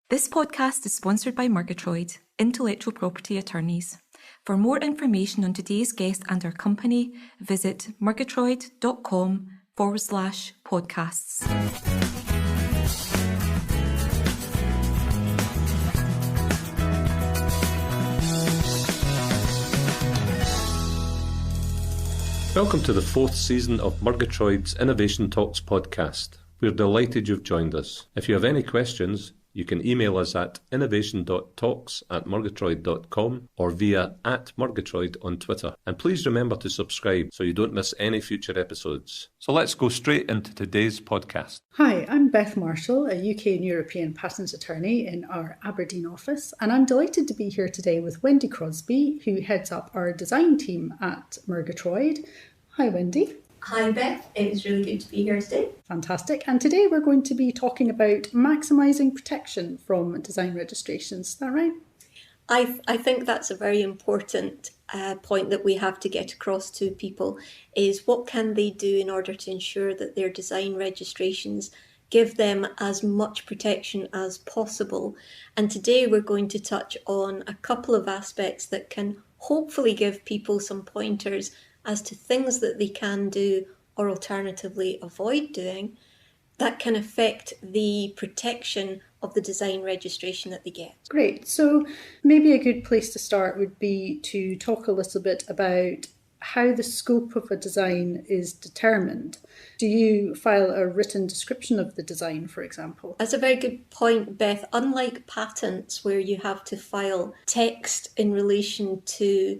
This podcast is sponsored by Murgatroyd, intellectual property attorneys. For more information on today's guest and our company, visit murgatroyd.com/podcasts. Welcome to the fourth season of Murgatroyd's Innovation Talks podcast. We're delighted you've joined us. If you have any questions, you can email us at innovation.talks@murgatroyd.com or via @Murgatroyd on Twitter. And please remember to subscribe so you don't miss any future episodes. So let's go straight into today's podcast. Hi, I'm Beth Marshall, a UK and European patent attorney in our Aberdeen office, and I'm delighted to be here today with Wendy Crosby, who heads up our design team at Murgatroyd. Hi, Wendy. Hi Beth, it's really good to be here today. Fantastic. And today we're going to be talking about maximising protection from design registrations. Is that right? I think that's a very important point that we have to get across to people is what can they do in order to ensure that their design registrations give them as much protection as possible. And today we're going to touch on a couple of aspects that can hopefully give people some pointers as to things that they can do or alternatively avoid doing that can affect the protection of the design registration that they get. Great. So maybe a good place to start would be to talk a little bit about how the scope of a design is determined. Do you file a written description of the design, for example? That's a very good point, Beth. Unlike patents where you have to file text in relation to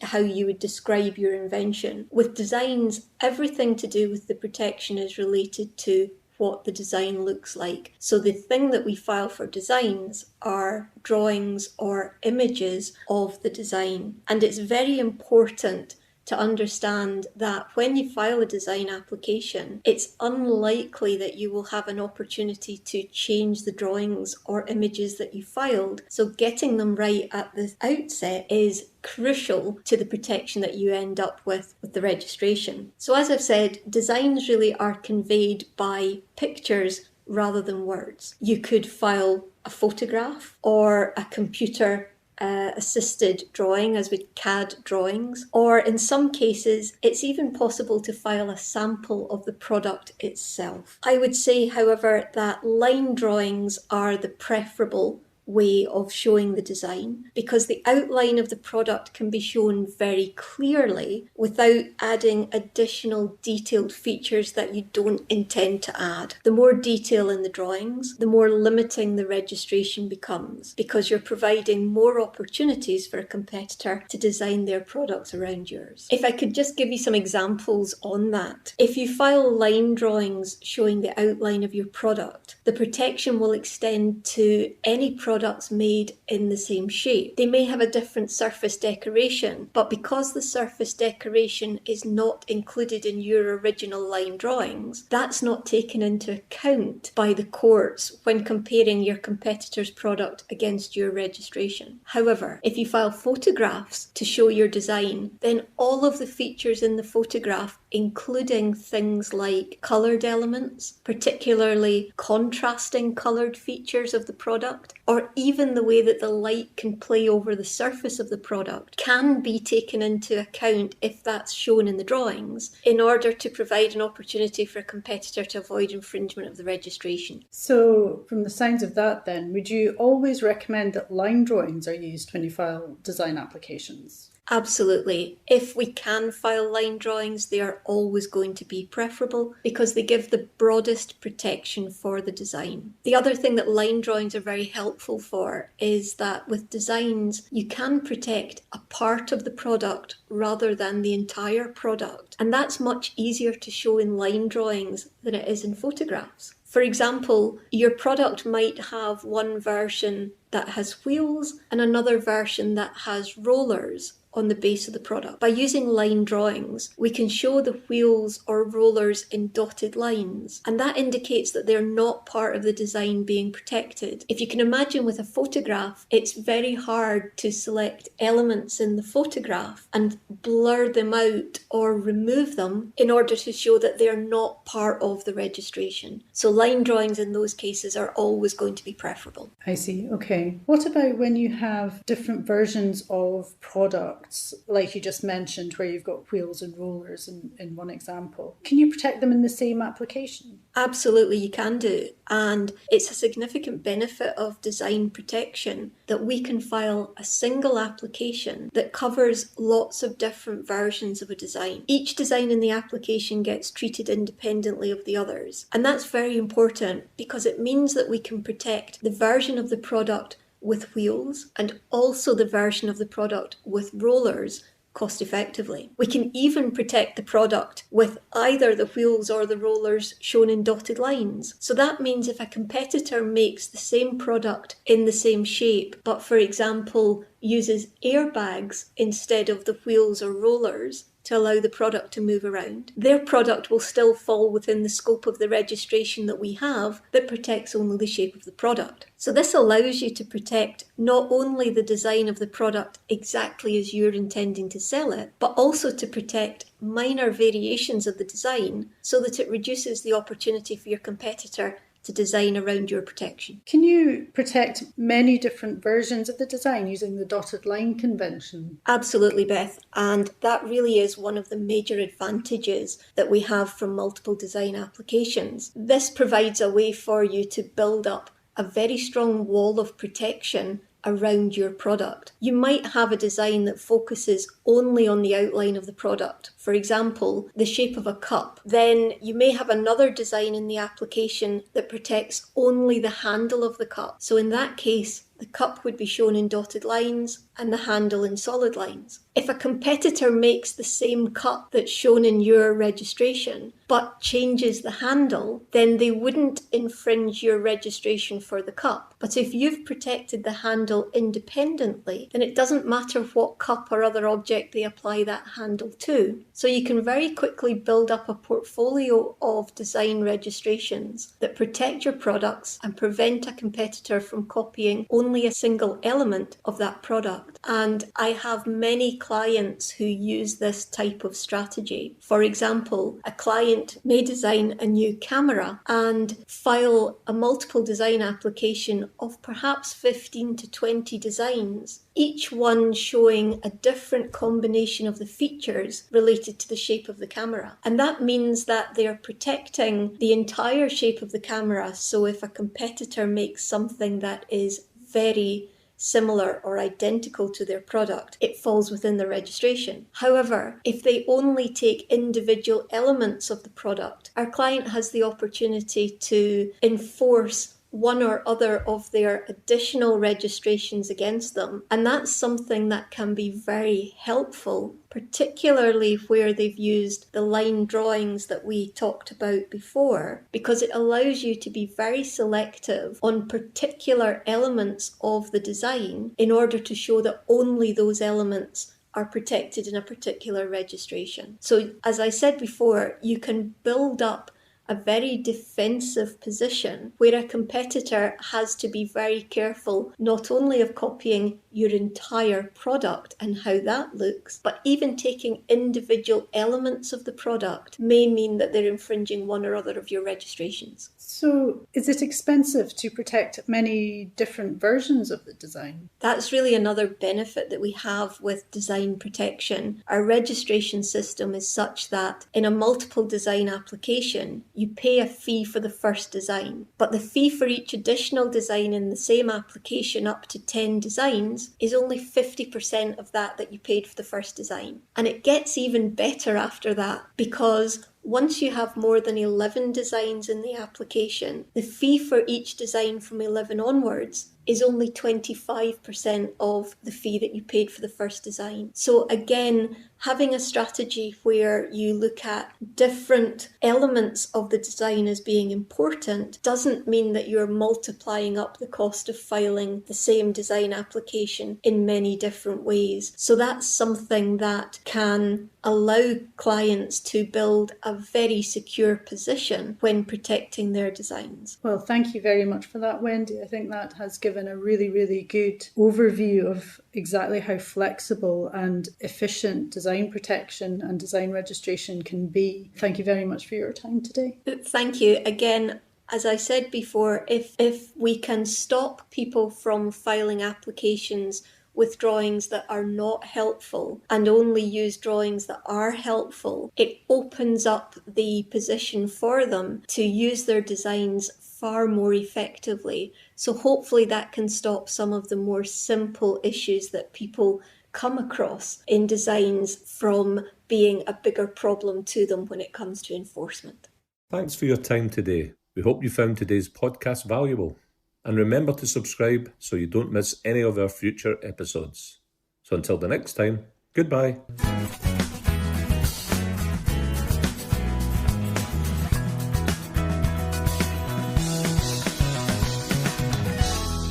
how you would describe your invention, with designs, everything to do with the protection is related to what the design looks like. So the thing that we file for designs are drawings or images of the design. And it's very important to understand that when you file a design application, it's unlikely that you will have an opportunity to change the drawings or images that you filed. So getting them right at the outset is crucial to the protection that you end up with the registration. So as I've said, designs really are conveyed by pictures rather than words. You could file a photograph or a computer assisted drawing, as with CAD drawings, or in some cases it's even possible to file a sample of the product itself. I would say, however, that line drawings are the preferable way of showing the design because the outline of the product can be shown very clearly without adding additional detailed features that you don't intend to add. The more detail in the drawings, the more limiting the registration becomes because you're providing more opportunities for a competitor to design their products around yours. If I could just give you some examples on that. If you file line drawings showing the outline of your product, the protection will extend to any products made in the same shape. They may have a different surface decoration, but because the surface decoration is not included in your original line drawings, that's not taken into account by the courts when comparing your competitor's product against your registration. However, if you file photographs to show your design, then all of the features in the photograph, including things like coloured elements, particularly contrasting coloured features of the product, or even the way that the light can play over the surface of the product, can be taken into account if that's shown in the drawings in order to provide an opportunity for a competitor to avoid infringement of the registration. So from the sounds of that then, would you always recommend that line drawings are used when you file design applications? Absolutely. If we can file line drawings, they are always going to be preferable because they give the broadest protection for the design. The other thing that line drawings are very helpful for is that with designs, you can protect a part of the product rather than the entire product. And that's much easier to show in line drawings than it is in photographs. For example, your product might have one version that has wheels and another version that has rollers on the base of the product. By using line drawings, we can show the wheels or rollers in dotted lines, and that indicates that they're not part of the design being protected. If you can imagine with a photograph, it's very hard to select elements in the photograph and blur them out or remove them in order to show that they're not part of the registration. So line drawings in those cases are always going to be preferable. I see, okay. What about when you have different versions of products, like you just mentioned, where you've got wheels and rollers in one example? Can you protect them in the same application? Absolutely, you can do. And it's a significant benefit of design protection that we can file a single application that covers lots of different versions of a design. Each design in the application gets treated independently of the others. And that's very important because it means that we can protect the version of the product with wheels and also the version of the product with rollers cost effectively. We can even protect the product with either the wheels or the rollers shown in dotted lines. So that means if a competitor makes the same product in the same shape, but for example uses airbags instead of the wheels or rollers to allow the product to move around, their product will still fall within the scope of the registration that we have that protects only the shape of the product. So this allows you to protect not only the design of the product exactly as you're intending to sell it, but also to protect minor variations of the design so that it reduces the opportunity for your competitor to design around your protection. Can you protect many different versions of the design using the dotted line convention? Absolutely, Beth. And that really is one of the major advantages that we have from multiple design applications. This provides a way for you to build up a very strong wall of protection around your product. You might have a design that focuses only on the outline of the product, for example, the shape of a cup. Then you may have another design in the application that protects only the handle of the cup. So in that case, the cup would be shown in dotted lines and the handle in solid lines. If a competitor makes the same cup that's shown in your registration, but changes the handle, then they wouldn't infringe your registration for the cup. But if you've protected the handle independently, then it doesn't matter what cup or other object they apply that handle to. So you can very quickly build up a portfolio of design registrations that protect your products and prevent a competitor from copying only a single element of that product. And I have many clients who use this type of strategy. For example, a client may design a new camera and file a multiple design application of perhaps 15 to 20 designs, each one showing a different combination of the features related to the shape of the camera. And that means that they're protecting the entire shape of the camera. So if a competitor makes something that is very similar or identical to their product, it falls within the registration. However, if they only take individual elements of the product, our client has the opportunity to enforce one or other of their additional registrations against them. And that's something that can be very helpful, particularly where they've used the line drawings that we talked about before, because it allows you to be very selective on particular elements of the design in order to show that only those elements are protected in a particular registration. So as I said before, you can build up a very defensive position where a competitor has to be very careful not only of copying your entire product and how that looks, but even taking individual elements of the product may mean that they're infringing one or other of your registrations. So is it expensive to protect many different versions of the design? That's really another benefit that we have with design protection. Our registration system is such that in a multiple design application, you pay a fee for the first design, but the fee for each additional design in the same application up to 10 designs is only 50% of that you paid for the first design. And it gets even better after that, because once you have more than 11 designs in the application, the fee for each design from 11 onwards is only 25% of the fee that you paid for the first design. So again, having a strategy where you look at different elements of the design as being important doesn't mean that you're multiplying up the cost of filing the same design application in many different ways. So that's something that can allow clients to build a very secure position when protecting their designs. Well, thank you very much for that, Wendy. I think that has given a really, really good overview of exactly how flexible and efficient design protection and design registration can be. Thank you very much for your time today. Thank you. Again, as I said before, if we can stop people from filing applications with drawings that are not helpful and only use drawings that are helpful, it opens up the position for them to use their designs far more effectively. So hopefully that can stop some of the more simple issues that people come across in designs from being a bigger problem to them when it comes to enforcement. Thanks for your time today. We hope you found today's podcast valuable. And remember to subscribe so you don't miss any of our future episodes. So until the next time, goodbye.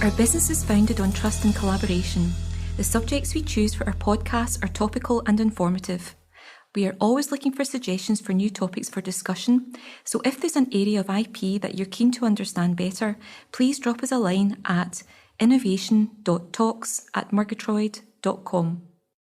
Our business is founded on trust and collaboration. The subjects we choose for our podcasts are topical and informative. We are always looking for suggestions for new topics for discussion, so if there's an area of IP that you're keen to understand better, please drop us a line at innovation.talks@murgatroyd.com.